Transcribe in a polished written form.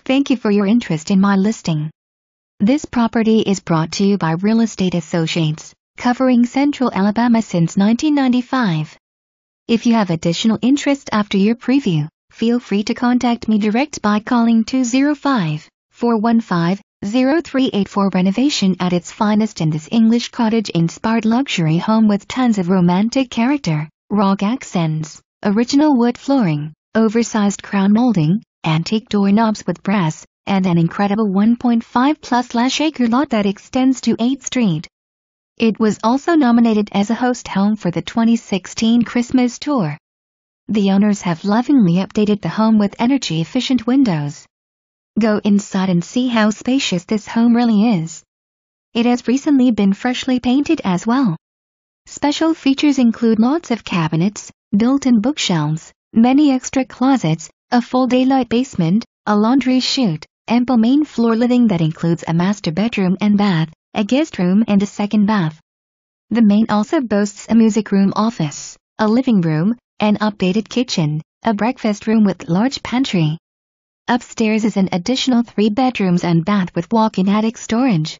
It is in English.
Thank you for your interest in my listing. This property is brought to you by Real Estate Associates, covering Central Alabama since 1995. If you have additional interest after your preview, feel free to contact me direct by calling 205-415-0384. Renovation at its finest in this English cottage-inspired luxury home with tons of romantic character, rock accents, original wood flooring, oversized crown molding, antique doorknobs with brass, and an incredible 1.5+ acre lot that extends to 8th Street. It was also nominated as a host home for the 2016 Christmas tour. The owners have lovingly updated the home with energy-efficient windows. Go inside and see how spacious this home really is. It has recently been freshly painted as well. Special features include lots of cabinets, built-in bookshelves, many extra closets, a full daylight basement, a laundry chute, ample main floor living that includes a master bedroom and bath, a guest room and a second bath. The main also boasts a music room office, a living room, an updated kitchen, a breakfast room with large pantry. Upstairs is an additional 3 bedrooms and bath with walk-in attic storage.